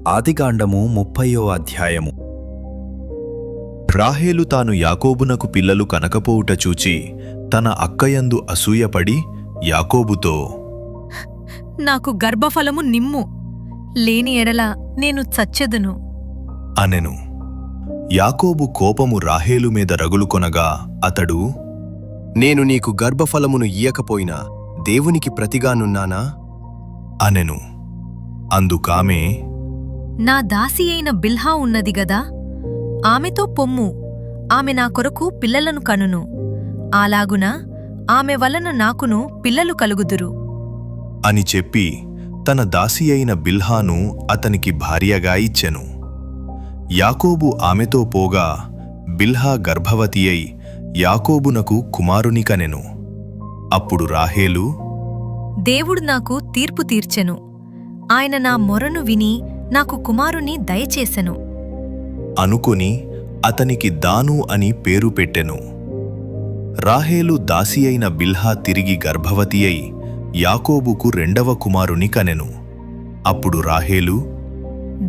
ఆదికాండము 30వ అధ్యాయము. రాహేలు తాను యాకోబునకు పిల్లలు కనకపోవుట చూచి తన అక్కయందు అసూయపడి యాకోబుతో, నాకు గర్భఫలము నిమ్ము, లేని ఎడల నేను చచ్చెదను అనెను. యాకోబు కోపము రాహేలు మీద రగులుకొనగా అతడు, నేను నీకు గర్భఫలమును ఇయ్యకపోయినా దేవునికి ప్రతిగానున్నానా అనెను. అందుకామె, నా దాసి అయిన బిల్హా ఉన్నది గదా, ఆమెతో పొమ్ము, ఆమె నా కొరకు పిల్లలను కనును, అలాగున ఆమె వలన నాకును పిల్లలు కలుగుదురు అని చెప్పి తన దాసి అయిన బిల్హాను అతనికి భార్యగా ఇచ్చెను. యాకోబు ఆమెతో పోగా బిల్హా గర్భవతి అయి యాకోబునకు కుమారుని కనెను. అప్పుడు రాహేలు, దేవుడు నాకు తీర్పు తీర్చెను, ఆయన నా మొరను విని నాకు కుమారుని దయచేసెను అనుకొని అతనికి దాను అని పేరు పెట్టెను. రాహేలు దాసి అయిన బిల్హా తిరిగి గర్భవతి అయి యాకోబుకు రెండవ కుమారుని కనెను. అప్పుడు రాహేలు,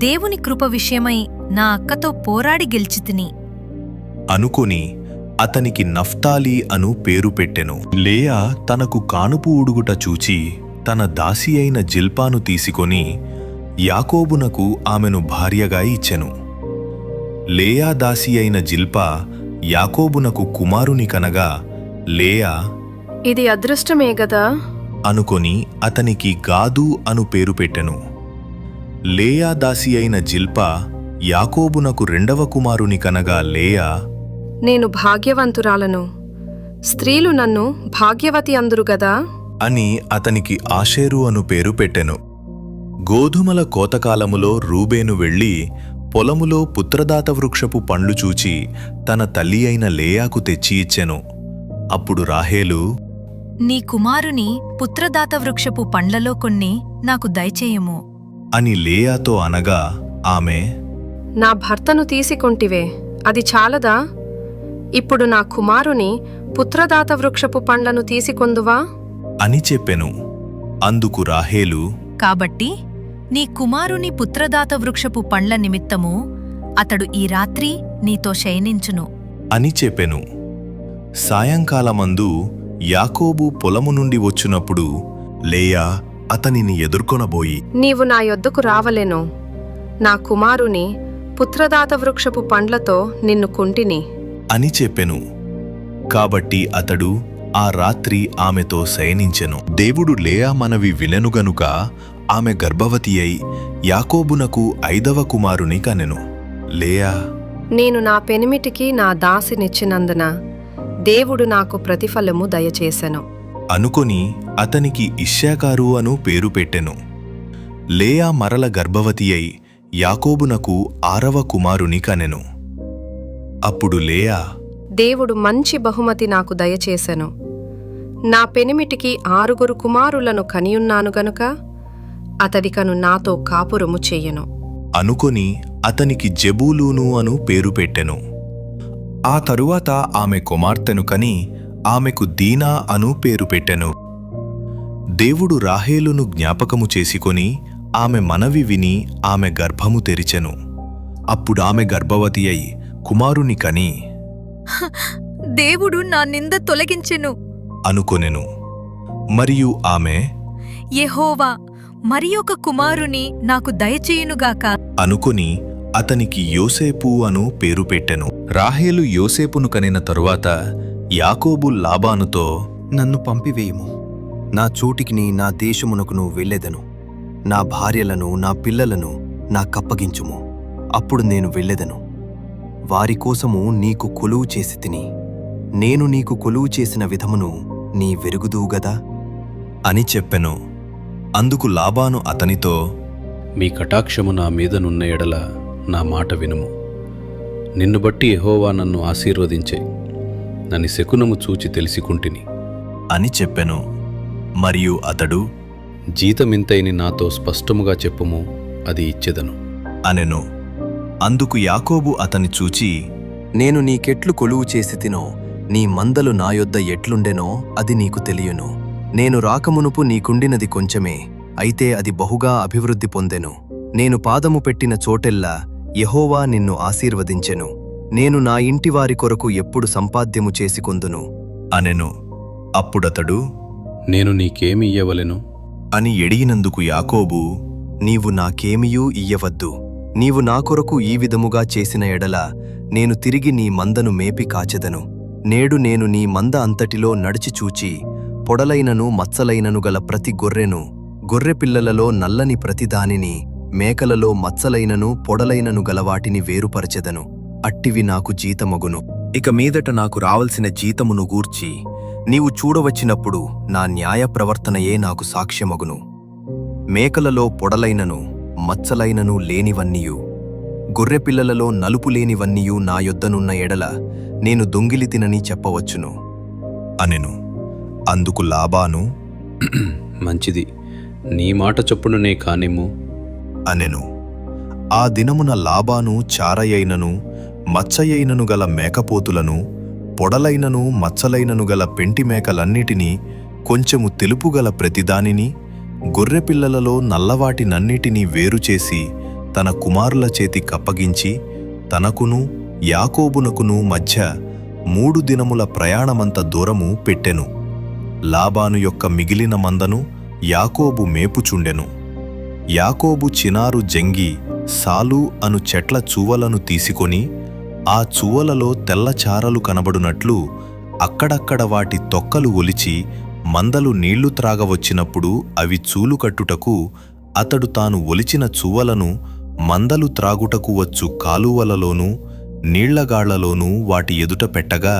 దేవుని కృప విషయమై నా అక్కతో పోరాడి గెలిచితిని అనుకొని అతనికి నఫ్తాలి అను పేరు పెట్టెను. లేయా తనకు కానుపు ఉడుగుట చూచి తన దాసి అయిన జిల్పాను తీసుకొని యాకోబునకు ఆమెను భార్యగా ఇచ్చెను. లేయా దాసి అయిన జిల్పా యాకోబునకు కుమారుని కనగా లేయా, ఇది అదృష్టమే గదా అనుకొని అతనికి గాదు అను పేరు పెట్టెను. లేయా దాసి అయిన జిల్పా యాకోబునకు రెండవ కుమారుని కనగా లేయా, నేను భాగ్యవంతురాలను, స్త్రీలు నన్ను భాగ్యవతి అందురు గదా అని అతనికి ఆషేరు అను పేరు పెట్టెను. గోధుమల కోతకాలములో రూబేను వెళ్ళి పొలములో పుత్రదాత వృక్షపు పండ్లు చూచి తన తల్లి అయిన లేయాకు తెచ్చి ఇచ్చెను. అప్పుడు రాహేలు, నీ కుమారుని పుత్రదాత వృక్షపు పండ్లలో కొన్ని నాకు దయచేయము అని లేయాతో అనగా ఆమె, నా భర్తను తీసుకొంటివే, అది చాలదా? ఇప్పుడు నా కుమారుని పుత్రదాత వృక్షపు పండ్లను తీసుకొందువా అని చెప్పెను. అందుకు రాహేలు, కాబట్టి నీ కుమారుని పుత్రదాత వృక్షపు పండ్ల నిమిత్తము అతడు ఈ రాత్రి నీతో శయనించును అని చెప్పెను. సాయంకాలమందు యాకోబు పొలము నుండి వచ్చినప్పుడు లేయా అతనిని ఎదుర్కొనబోయి, నీవు నా యొద్దకు రావలెను, నా కుమారుని పుత్రదాత వృక్షపు పండ్లతో నిన్ను కుంటిని అని చెప్పెను. కాబట్టి అతడు ఆ రాత్రి ఆమెతో శయనించెను. దేవుడు లేయా మనవి వినెను గనుక ఆమె గర్భవతి అయి యాకోబునకు 5వ కుమారుని కనెను. లేయా, నేను నా పెనిమిటికి నా దాసినిచ్చినందున దేవుడు నాకు ప్రతిఫలము దయచేసెను అనుకొని అతనికి ఇశ్శాకారు అను పేరు పెట్టెను. లేయా మరల గర్భవతి అయి యాకోబునకు 6వ కుమారుని కనెను. అప్పుడు లేయా, దేవుడు మంచి బహుమతి నాకు దయచేసెను, నా పెనిమిటికి 6 కుమారులను కనియున్నాను గనుక అతడికను నాతో కాపురము చెయ్యెను అనుకొని అతనికి జెబూలూను అను పేరు పెట్టెను. ఆ తరువాత ఆమె కుమార్తెను కని ఆమెకు దీనా అను పేరు పెట్టెను. దేవుడు రాహేలును జ్ఞాపకము చేసుకొని ఆమె మనవి విని ఆమె గర్భము తెరిచెను. అప్పుడామె గర్భవతి అయి కుమారుని కని దేవుడు నా నింద తొలగించెను అనుకొనెను. మరియు ఆమె, యెహోవా మరి ఒక కుమారుని నాకు దయచేయునుగాక అనుకొని అతనికి యోసేపు అను పేరు పెట్టెను. రాహేలు యోసేపును కనిన తరువాత యాకోబు లాబానుతో, నన్ను పంపివేయుము, నా చోటికిని నా దేశమునకును వెళ్ళెదను, నా భార్యలను నా పిల్లలను నాకప్పగించుము, అప్పుడు నేను వెళ్ళెదను, వారి కోసము నీకు కొలువు చేసి తిని నేను నీకు కొలువు చేసిన విధమును నీ వెరుగుదువుగదా అని చెప్పెను. అందుకు లాబాను అతనితో, మీ కటాక్షము నా మీదనున్న ఎడల నా మాట వినుము, నిన్ను బట్టి యెహోవా నన్ను ఆశీర్వదించే, నన్ను శకునము చూచి తెలిసికుంటిని అని చెప్పెను. మరియు అతడు, జీతమింతైని నాతో స్పష్టముగా చెప్పుము, అది ఇచ్చెదను అనెను. అందుకు యాకోబు అతని చూచి, నేను నీకెట్లు కొలువు చేసి తినో నీ మందలు నా యొద్ద ఎట్లుండెనో అది నీకు తెలియను. నేను రాకమునుపు నీకుండినది కొంచెమే, అయితే అది బహుగా అభివృద్ధి పొందెను. నేను పాదము పెట్టిన చోటెల్లా యెహోవా నిన్ను ఆశీర్వదించెను. నేను నా ఇంటివారి కొరకు ఎప్పుడు సంపాద్యము చేసికొందును అనెను. అప్పుడతడు నేను నీకేమి ఇయ్యవలెను? అని ఎడిగినందుకు యాకోబు, నీవు నాకేమియూ ఇయ్యవద్దు. నీవు నా కొరకు ఈ విధముగా చేసిన ఎడల నేను తిరిగి నీ మందను మేపి కాచెదను. నేడు నేను నీ మంద అంతటిలో నడిచి చూచి పొడలైనను మచ్చలైనను గల ప్రతి గొర్రెను, గొర్రెపిల్లలలో నల్లని ప్రతిదానిని, మేకలలో మచ్చలైనను పొడలైనను గలవాటిని వేరుపరచెదను. అట్టివి నాకు జీతమగును. ఇక మీదట నాకు రావలసిన జీతమును గూర్చి నీవు చూడవచ్చినప్పుడు నా న్యాయ ప్రవర్తనయే నాకు సాక్ష్యమగును. మేకలలో పొడలైనను మచ్చలైనను లేనివన్నీయు, గొర్రెపిల్లలలో నలుపు లేనివన్నీయు నా యొద్దనున్న ఎడల నేను దొంగిలితినని చెప్పవచ్చును అనెను. అందుకు లాబాను మంచిది, నీ మాట చొప్పుననే కానిమ్ము అనెను. ఆ దినమున లాబాను చారయైనను మచ్చయైనను గల మేకపోతులను, పొడలైనను మచ్చలైనను గల పెంటి మేకలన్నిటినీ, కొంచెము తెలుపుగల ప్రతిదానిని, గొర్రెపిల్లలలో నల్లవాటినన్నిటినీ వేరుచేసి తన కుమారుల చేతి కప్పగించి తనకును యాకోబునకును మధ్య 3 దినముల ప్రయాణమంత దూరము పెట్టెను. లాబాను యొక్క మిగిలిన మందను యాకోబు మేపుచుండెను. యాకోబు చినారు జంగి సాలు అను చెట్ల చువ్వలను తీసుకొని ఆ చువ్వలలో తెల్లచారలు కనబడునట్లు అక్కడక్కడ వాటి తొక్కలు ఒలిచి మందలు నీళ్లు త్రాగవచ్చినప్పుడు అవి చూలు కట్టుటకు అతడు తాను ఒలిచిన చువ్వలను మందలు త్రాగుటకు వచ్చు కాలువలలోనూ నీళ్లగాళ్లలోనూ వాటి ఎదుట పెట్టగా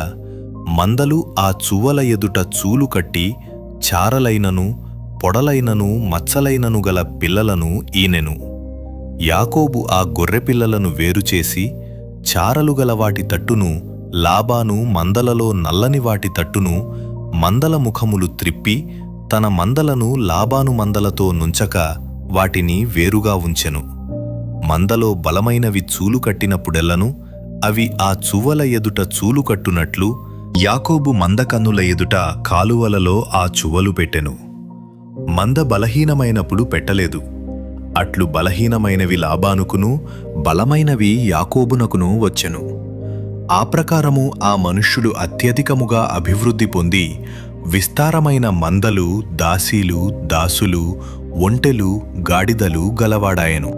మందలు ఆ చువ్వల ఎదుట చూలు కట్టి చారలైనను పొడలైనను మచ్చలైనను గల పిల్లలను ఈనెను. యాకోబు ఆ గొర్రెపిల్లలను వేరుచేసి చారలు గల వాటి తట్టును, లాబాను మందలలో నల్లని వాటి తట్టును, మందల ముఖములు త్రిప్పి తన మందలను లాబాను మందలతో నుంచక వాటిని వేరుగా ఉంచెను. మందలో బలమైనవి చూలు కట్టినప్పుడెల్లను అవి ఆ చువ్వల ఎదుట చూలు కట్టునట్లు యాకోబు మందకన్నుల ఎదుట కాలువలలో ఆ చువ్వలు పెట్టెను. మంద బలహీనమైనప్పుడు పెట్టలేదు. అట్లు బలహీనమైనవి లాబానుకును బలమైనవి యాకోబునకును వచ్చెను. ఆ ప్రకారము ఆ మనుష్యులు అత్యధికముగా అభివృద్ధి పొంది విస్తారమైన మందలు, దాసీలు, దాసులు, ఒంటెలు, గాడిదలు గలవాడాయెను.